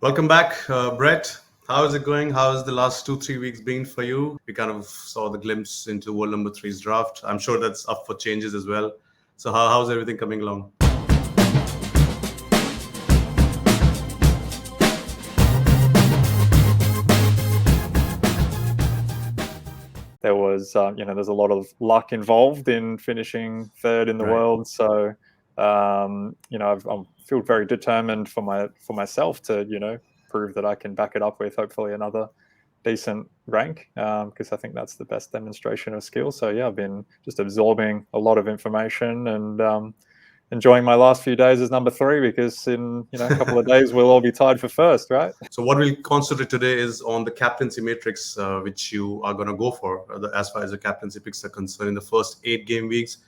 Welcome back, Brett. How is it going? How has the last 2, 3 weeks been for you? We kind of saw the glimpse into World Number Three's draft. I'm sure that's up for changes as well. So how's everything coming along? There was, there's a lot of luck involved in finishing third in the Right. world. So, I feel very determined for myself to, prove that I can back it up with hopefully another decent rank, because I think that's the best demonstration of skill. So yeah, I've been just absorbing a lot of information and enjoying my last few days as number three, because in a couple of days we'll all be tied for first, right? So what we'll concentrate today is on the captaincy matrix, which you are going to go for as far as the captaincy picks are concerned in the first 8 game weeks,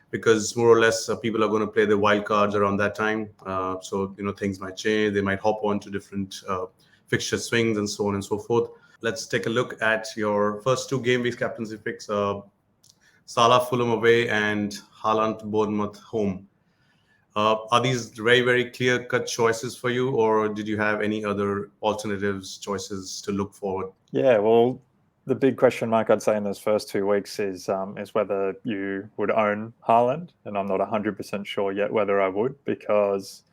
because more or less people are going to play the wild cards around that time. So things might change. They might hop on to different fixture swings and so on and so forth. Let's take a look at your first 2 game weeks captaincy picks. Salah Fulham away and Haaland Bournemouth home. Are these very, very clear-cut choices for you, or did you have any other alternatives, choices to look forward? Yeah, well, the big question mark I'd say in those first 2 weeks is whether you would own Haaland, and I'm not 100% sure yet whether I would, because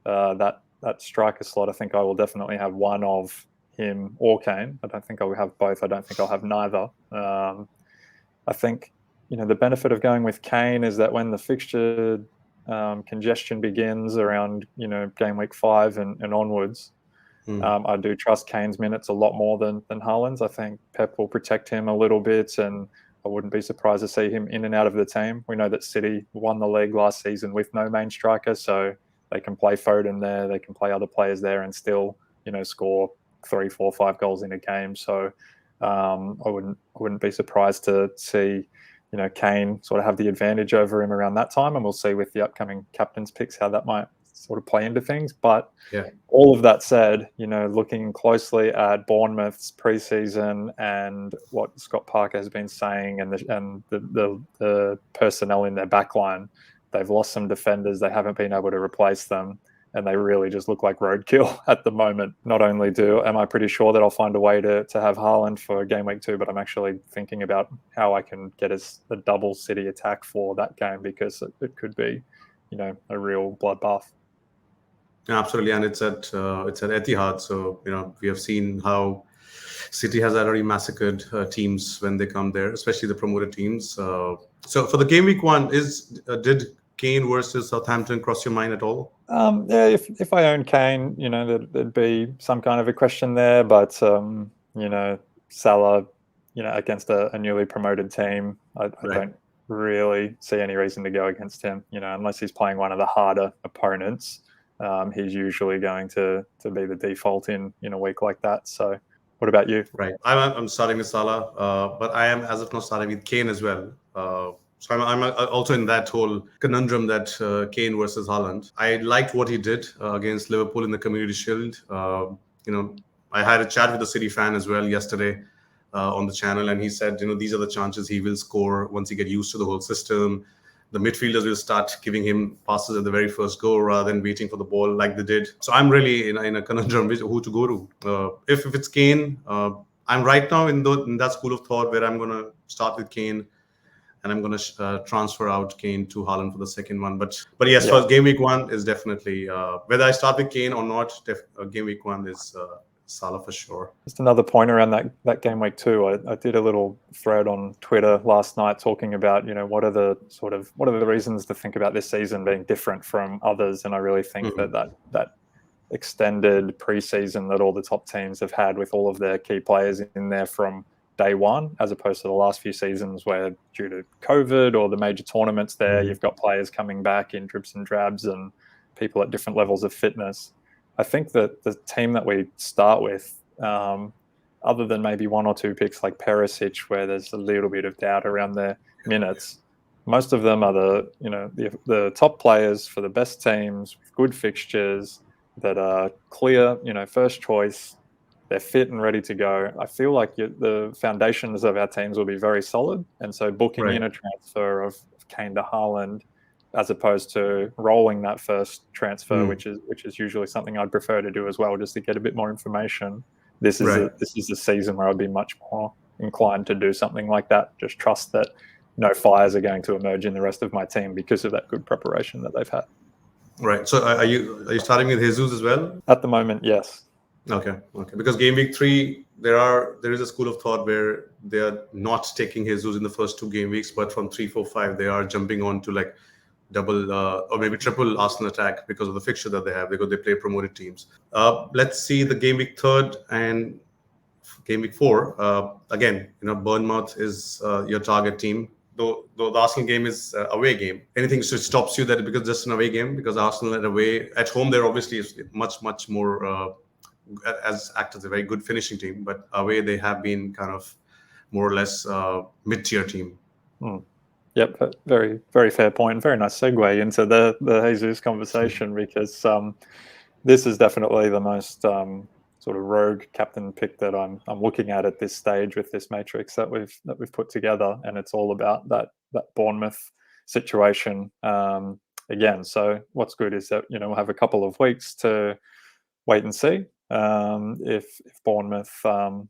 that striker slot, I think I will definitely have one of him or Kane. I don't think I will have both. I don't think I'll have neither. I think the benefit of going with Kane is that when the fixture congestion begins around game week 5 and onwards, I do trust Kane's minutes a lot more than Haaland's. I think Pep will protect him a little bit, and I wouldn't be surprised to see him in and out of the team. We know that City won the league last season with no main striker, so they can play Foden there, they can play other players there, and still score 3, 4, 5 goals in a game. So I wouldn't be surprised to see Kane sort of have the advantage over him around that time, and we'll see with the upcoming captain's picks how that might sort of play into things. But all of that said, looking closely at Bournemouth's preseason and what Scott Parker has been saying, and the personnel in their backline, they've lost some defenders. They haven't been able to replace them, and they really just look like roadkill at the moment. Not only am I pretty sure that I'll find a way to have Haaland for game week 2, but I'm actually thinking about how I can get a double City attack for that game, because it could be, a real bloodbath. Absolutely, and it's at Etihad, so we have seen how City has already massacred teams when they come there, especially the promoted teams. So for the game week 1, did Kane versus Southampton cross your mind at all? Yeah, if I own Kane, there'd be some kind of a question there, but Salah, against a newly promoted team, I don't really see any reason to go against him. Unless he's playing one of the harder opponents. He's usually going to be the default in a week like that. So what about you? Right. I'm starting with Salah, but I am as of now starting with Kane as well. So I'm also in that whole conundrum that Kane versus Haaland. I liked what he did against Liverpool in the Community Shield. I had a chat with a City fan as well yesterday on the channel, and he said, these are the chances he will score once he get used to the whole system. The midfielders will start giving him passes at the very first go rather than waiting for the ball like they did. So I'm really in a conundrum with who to go to. If it's Kane, I'm right now in that school of thought where I'm going to start with Kane, and I'm going to transfer out Kane to Haaland for the second one. But yes, first game week 1 is definitely whether I start with Kane or not. Game week 1 is Salah for sure. Just another point around that game week 2. I did a little thread on Twitter last night talking about what are the reasons to think about this season being different from others, and I really think that extended preseason that all the top teams have had with all of their key players in there from day one, as opposed to the last few seasons where, due to COVID or the major tournaments there, you've got players coming back in drips and drabs and people at different levels of fitness. I think that the team that we start with, other than maybe 1 or 2 picks like Perisic, where there's a little bit of doubt around their minutes, most of them are the top players for the best teams with good fixtures that are clear, first choice. They're fit and ready to go. I feel like the foundations of our teams will be very solid, and so booking in a transfer of Kane to Haaland as opposed to rolling that first transfer, Mm. which is usually something I'd prefer to do as well, just to get a bit more information. This is Right. this is a season where I'd be much more inclined to do something like that. Just trust that no fires are going to emerge in the rest of my team because of that good preparation that they've had. Right. So are you starting with Jesus as well? At the moment, yes. Okay. Okay. Because game week 3, there is a school of thought where they are not taking Jesus in the first 2 game weeks, but from 3, 4, 5 they are jumping on to like double or maybe triple Arsenal attack because of the fixture that they have, because they play promoted teams. Let's see the game week 3 and game week 4. Again, Bournemouth is your target team. Though the Arsenal game is away game, anything stops you that because just an away game? Because Arsenal at home, they're obviously much more as act as a very good finishing team, but away they have been kind of more or less mid-tier team. Mm. Yep, very very fair point. Very nice segue into the Jesus conversation, because this is definitely the most sort of rogue captain pick that I'm looking at this stage with this matrix that we've put together, and it's all about that Bournemouth situation again. So what's good is that we'll have a couple of weeks to wait and see if Bournemouth are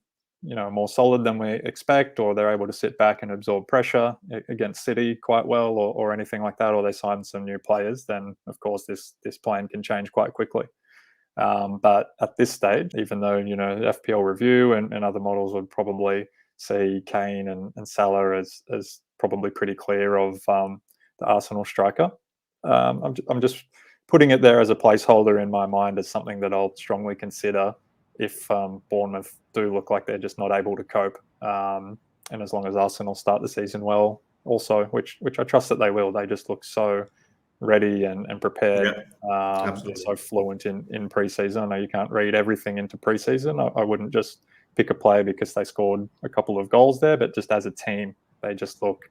more solid than we expect, or they're able to sit back and absorb pressure against City quite well, or anything like that, or they sign some new players. Then of course this plan can change quite quickly. But at this stage, even though FPL review and other models would probably see Kane and Salah as probably pretty clear of the Arsenal striker, I'm just putting it there as a placeholder in my mind as something that I'll strongly consider if Bournemouth do look like they're just not able to cope. And as long as Arsenal start the season well, also, which I trust that they will. They just look so ready and prepared. Yeah, They're absolutely. so fluent in preseason. I know you can't read everything into preseason. I wouldn't just pick a player because they scored a couple of goals there, but just as a team, they just look,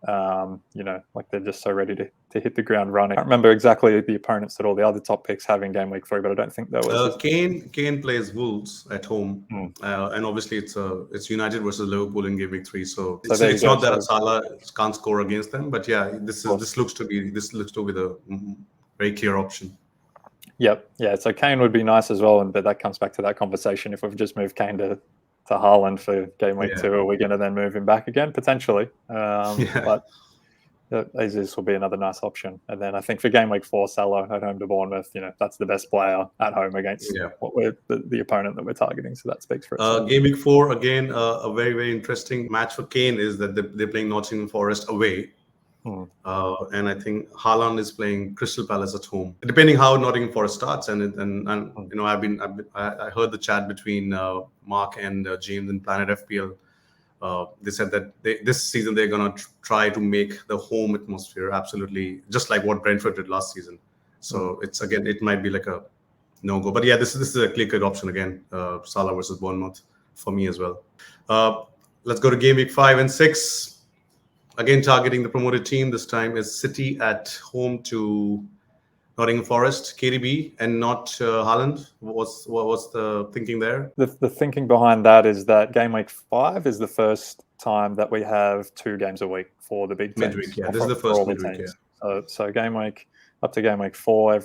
like they're just so ready to hit the ground running. I can't remember exactly the opponents that all the other top picks have in game week 3, but I don't think there was. Kane plays Wolves at home, Hmm. and obviously it's United versus Liverpool in game week 3. So So it's there you it's go. not that So Salah can't score against them, but yeah, of course. this looks to be the very clear option. Yep. Yeah. So Kane would be nice as well, but that comes back to that conversation. If we've just moved Kane to Haaland for game week Yeah, 2, are we going to then move him back again? Potentially. yeah, But Jesus will be another nice option. And then I think for game week 4, Salah at home to Bournemouth, that's the best player at home against yeah. what we're the opponent that we're targeting. So that speaks for itself. Game week 4 again, a very very interesting match for Kane is that they're playing Nottingham Forest away. Hmm. And I think Haaland is playing Crystal Palace at home. Depending how Nottingham Forest starts, and I heard the chat between Mark and James in Planet FPL. They said that this season they're gonna try to make the home atmosphere absolutely just like what Brentford did last season. So it might be like a no go, but yeah, this is a clear cut option again. Salah versus Bournemouth for me as well. Let's go to game week 5 and 6. Again, targeting the promoted team. This time is City at home to Nottingham Forest, KDB, and not Haaland. What's the thinking there? The thinking behind that is that game week 5 is the first time that we have 2 games a week for the big Midweek, teams, yeah. or This is the for first all the midweek, yeah. teams. So game week up to game week 4,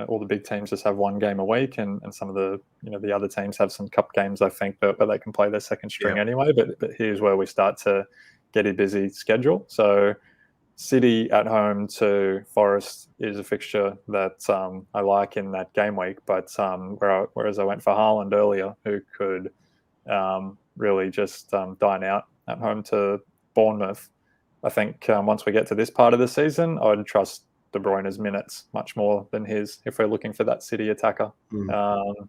all the big teams just have 1 game a week, and some of the other teams have some cup games, I think, but they can play their second string Yeah. anyway. But here's where we start to get a busy schedule. So City at home to Forest is a fixture that I like in that game week. But whereas I went for Haaland earlier, who could really just dine out at home to Bournemouth, I think once we get to this part of the season, I'd trust De Bruyne's minutes much more than his if we're looking for that City attacker. Mm.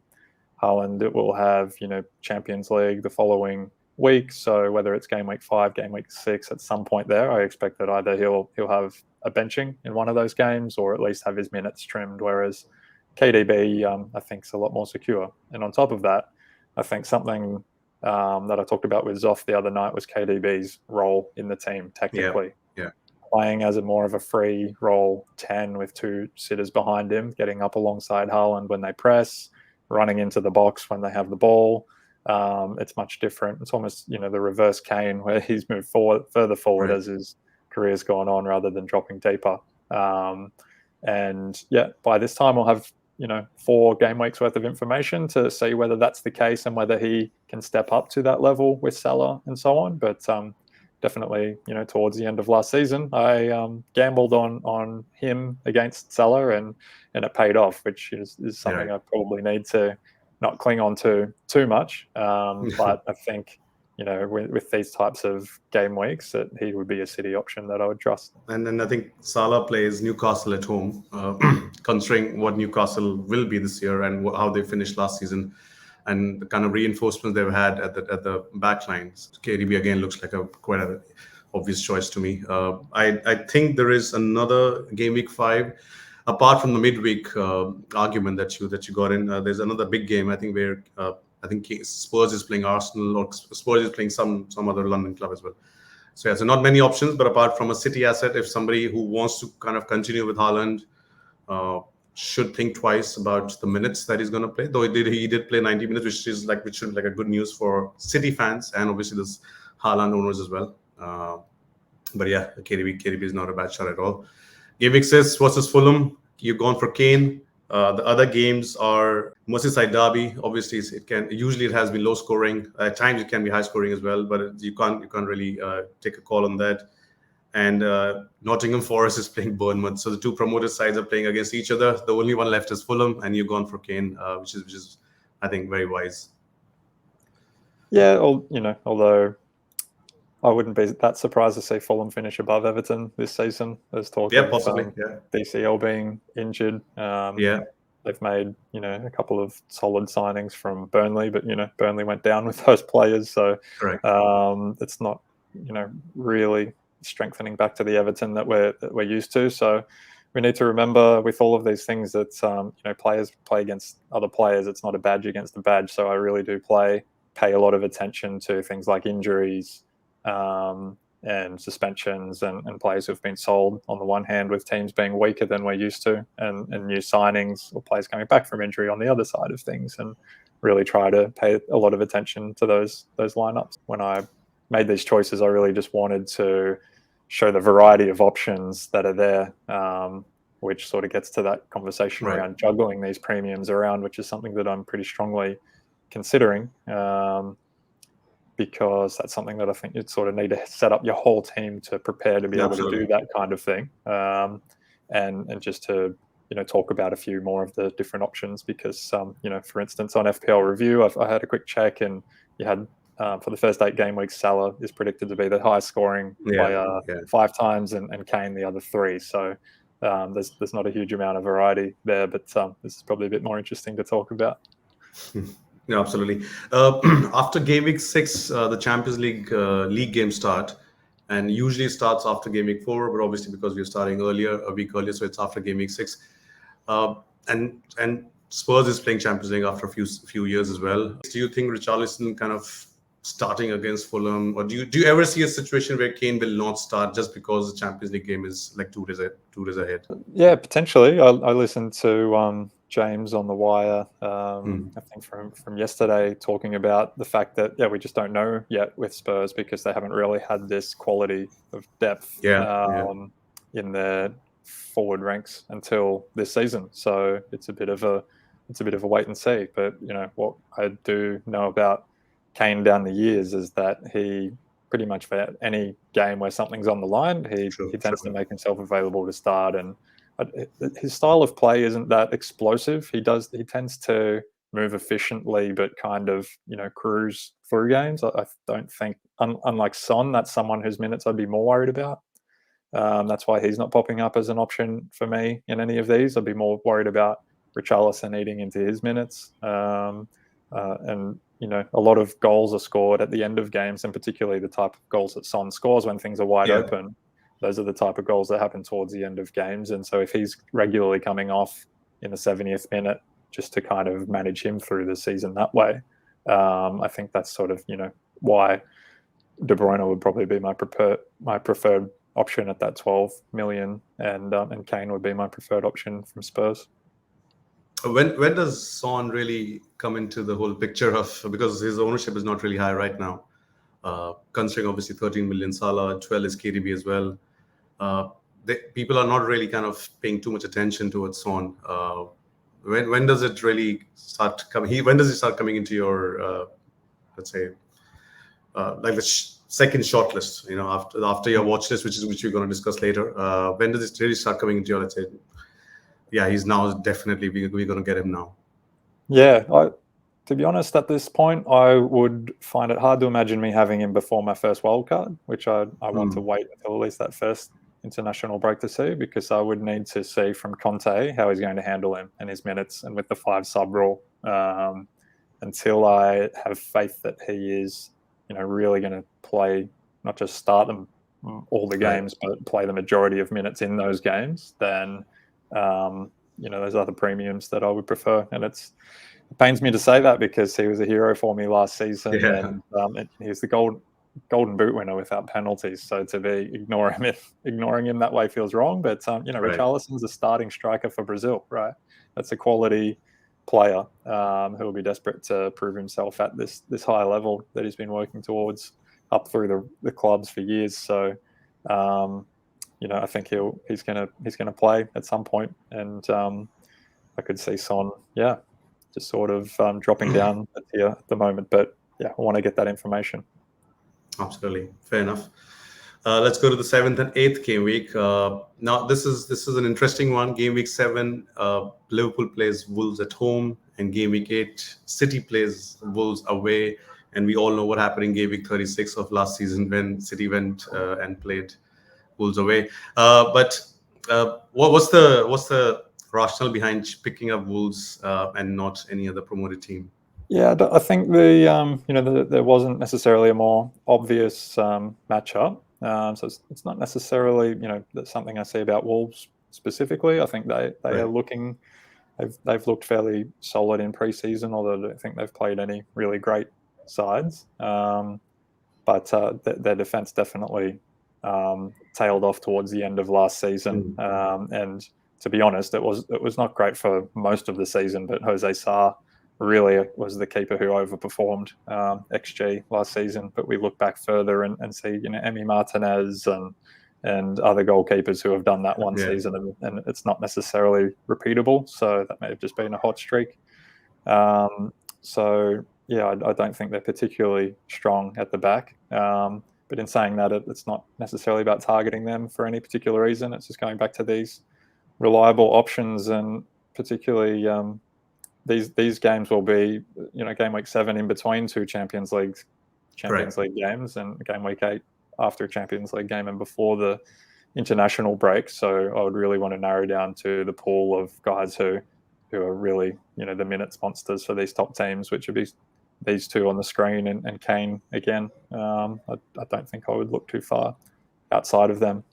Haaland will have Champions League the following week, so whether it's game week 5, game week 6, at some point there, I expect that either he'll have a benching in one of those games, or at least have his minutes trimmed. Whereas KDB, I think, is a lot more secure. And on top of that, I think something that I talked about with Zoff the other night was KDB's role in the team Yeah. tactically. Yeah. Playing as a more of a free role 10 with 2 sitters behind him, getting up alongside Haaland when they press, running into the box when they have the ball. It's much different. It's almost the reverse Kane, where he's moved further forward Right. as his career's gone on, rather than dropping deeper. And yeah, by this time I'll have 4 game weeks worth of information to see whether that's the case and whether he can step up to that level with Salah and so on. But definitely, towards the end of last season, I gambled on him against Salah, and it paid off, which is something Yeah. I probably need to not cling on to too much. But I think, with these types of game weeks, that he would be a City option that I would trust. And then I think Salah plays Newcastle at home, considering what Newcastle will be this year and how they finished last season, and the kind of reinforcements they've had at the back lines. KDB again looks like quite an obvious choice to me. I think there is another game week 5, apart from the midweek argument that you got in. There's another big game, I think, where I think Spurs is playing Arsenal, or Spurs is playing some other London club as well. So yeah, so not many options, but apart from a City asset, if somebody who wants to kind of continue with Haaland should think twice about the minutes that he's going to play. Though he did play 90 minutes, which should be like a good news for City fans and obviously this Haaland owners as well. But yeah, KDB is not a bad shot at all. Game week 6 versus Fulham. You've gone for Kane. The other games are Merseyside derby. Obviously, it has been low scoring. At times, it can be high scoring as well, but you can't really take a call on that. And Nottingham Forest is playing Bournemouth, so the 2 promoted sides are playing against each other. The only one left is Fulham, and you've gone for Kane, which is I think very wise. Yeah, although I wouldn't be that surprised to see Fulham finish above Everton this season. There's talk of possibly. DCL being injured. They've made a couple of solid signings from Burnley, but Burnley went down with those players, so Correct. It's not really strengthening back to the Everton that we're used to. So we need to remember with all of these things that players play against other players. It's not a badge against a badge. So I really do pay a lot of attention to things like injuries and suspensions and players who've been sold on the one hand, with teams being weaker than we're used to, and new signings or players coming back from injury on the other side of things, and really try to pay a lot of attention to those lineups. When I made these choices, I really just wanted to show the variety of options that are there, which sort of gets to that conversation around juggling these premiums around, which is something that I'm pretty strongly considering, because that's something that I think you'd sort of need to set up your whole team to prepare to be able to do that kind of thing, and just to talk about a few more of the different options, because for instance, on FPL Review, I had a quick check, and you had for the first 8 game weeks, Salah is predicted to be the highest scoring player 5 times, and Kane the other 3. So there's not a huge amount of variety there, but this is probably a bit more interesting to talk about. Yeah, absolutely. After game week 6, the Champions League games start, and usually it starts after game week 4. But obviously, because we're starting a week earlier, so it's after game week 6. And Spurs is playing Champions League after a few years as well. Do you think Richarlison kind of starting against Fulham, or do you ever see a situation where Kane will not start just because the Champions League game is like 2 days ahead? Yeah, potentially. I listened to James on the wire, I think from yesterday, talking about the fact that we just don't know yet with Spurs, because they haven't really had this quality of depth in their forward ranks until this season. So it's a bit of a wait and see. But what I do know about Kane down the years is that he pretty much, for any game where something's on the line, he tends to make himself available to start. And his style of play isn't that explosive. He tends to move efficiently, but kind of cruise through games. I don't think, unlike Son, that's someone whose minutes I'd be more worried about. That's why he's not popping up as an option for me in any of these. I'd be more worried about Richarlison eating into his minutes. And a lot of goals are scored at the end of games, and particularly the type of goals that Son scores when things are wide open. Those are the type of goals that happen towards the end of games. And so if he's regularly coming off in the 70th minute just to kind of manage him through the season that way, I think that's sort of why De Bruyne would probably be my preferred option at that 12 million, and Kane would be my preferred option from Spurs. When does Son really come into the whole picture because his ownership is not really high right now, considering obviously 13 million Salah, 12 is KDB as well. people are not really kind of paying too much attention towards Son. When does it really start coming? When does it start coming into your let's say like the second shortlist? After your watch list, which we're going to discuss later. When does it really start coming into your, let's say, yeah, he's now definitely we're going to get him now. Yeah, to be honest, at this point, I would find it hard to imagine me having him before my first wild card, which I want to wait until at least that first international break to see, because I would need to see from Conte how he's going to handle him and his minutes, and with the 5 sub rule. Until I have faith that he is, really going to play, not just start them all the games, but play the majority of minutes in those games, then there's other premiums that I would prefer. And it pains me to say that, because he was a hero for me last season, and he was the golden boot winner without penalties. So to be ignoring him that way feels wrong. But Richarlison's a starting striker for Brazil, right? That's a quality player who will be desperate to prove himself at this high level that he's been working towards up through the clubs for years. So I think he's gonna play at some point, and I could see Son, just sort of dropping down at the moment. But I want to get that information. Absolutely, fair enough. Let's go to the 7th and 8th game week. Now, this is an interesting one. Game week 7, Liverpool plays Wolves at home, and game week 8, City plays Wolves away. And we all know what happened in game week 36 of last season when City went and played Wolves away. But what's the rationale behind picking up Wolves and not any other promoted team? Yeah, I think there wasn't necessarily a more obvious matchup. So it's not necessarily that's something I see about Wolves specifically. I think they are looking. They've looked fairly solid in pre-season, although I don't think they've played any really great sides. But their defense definitely tailed off towards the end of last season. And to be honest, it was not great for most of the season. But Jose Sarr really was the keeper who overperformed XG last season. But we look back further and see Emi Martinez and other goalkeepers who have done that one season, and it's not necessarily repeatable. So that may have just been a hot streak. I don't think they're particularly strong at the back. But in saying that, it's not necessarily about targeting them for any particular reason. It's just going back to these reliable options, and particularly these games will be, game week 7 in between 2 Champions League games, and game week 8 after a Champions League game and before the international break. So I would really want to narrow down to the pool of guys who are really, the minutes monsters for these top teams, which would be these 2 on the screen and Kane again. I don't think I would look too far outside of them.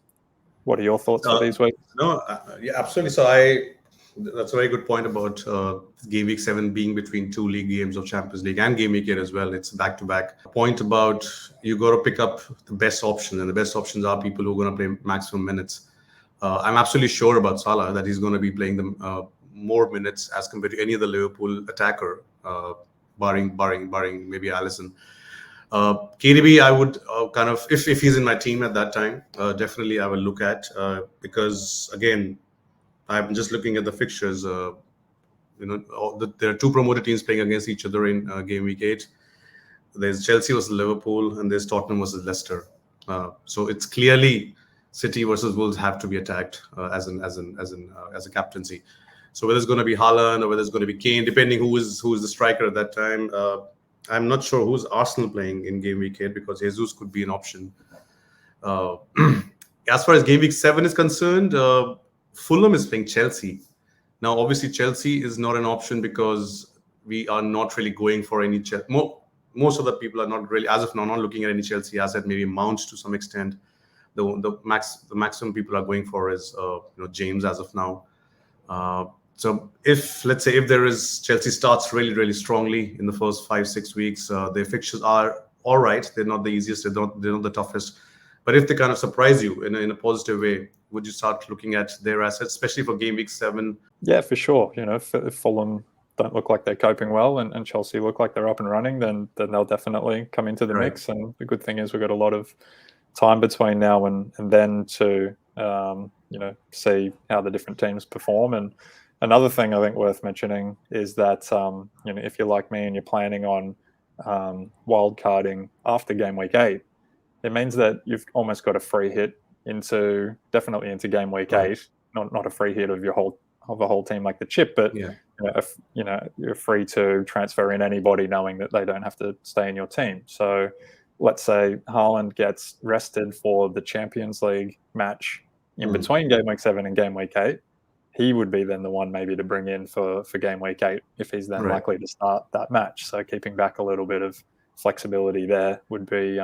What are your thoughts for these weeks? No, absolutely. So that's a very good point about game week 7 being between 2 league games of Champions League, and game week 8 as well. It's back to back. Point about you got to pick up the best option, and the best options are people who are going to play maximum minutes. I'm absolutely sure about Salah that he's going to be playing them more minutes as compared to any other Liverpool attacker, barring maybe Alisson. KDB, I would kind of, if he's in my team at that time, definitely I will look at, because again, I'm just looking at the fixtures. There are 2 promoted teams playing against each other in game week 8. There's Chelsea versus Liverpool, and there's Tottenham versus Leicester. So it's clearly City versus Wolves have to be attacked as a captaincy. So whether it's going to be Haaland or whether it's going to be Kane, depending who is the striker at that time. I'm not sure who's Arsenal playing in game week 8, because Jesus could be an option. As far as game week 7 is concerned, Fulham is playing Chelsea. Now, obviously, Chelsea is not an option because we are not really going for any most of the people are not really, as of now, not looking at any Chelsea asset. Maybe Mount to some extent. The maximum people are going for is James as of now. So if there is Chelsea starts really, really strongly in the first 5-6 weeks, their fixtures are all right. They're not the easiest. They're not the toughest. But if they kind of surprise you in a positive way, would you start looking at their assets, especially for game week 7? Yeah, for sure. If Fulham don't look like they're coping well, and Chelsea look like they're up and running, then they'll definitely come into the mix. And the good thing is we've got a lot of time between now and then to see how the different teams perform. And another thing I think worth mentioning is that if you're like me and you're planning on wild carding after game week 8, it means that you've almost got a free hit definitely into game week Right. 8, not a free hit of the whole team like the chip, but Yeah. you're free to transfer in anybody knowing that they don't have to stay in your team. So let's say Haaland gets rested for the Champions League match in between game week 7 and game week 8. He would be then the one maybe to bring in for game week 8 if he's then Right. likely to start that match. So keeping back a little bit of flexibility there would be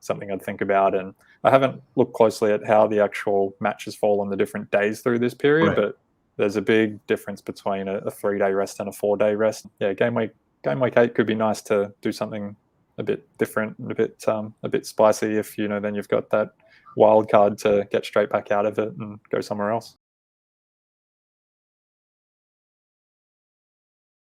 something I'd think about. And I haven't looked closely at how the actual matches fall on the different days through this period, Right. but there's a big difference between a 3-day rest and a 4-day rest. Yeah, game week 8 could be nice to do something a bit different, a bit spicy if then you've got that wild card to get straight back out of it and go somewhere else.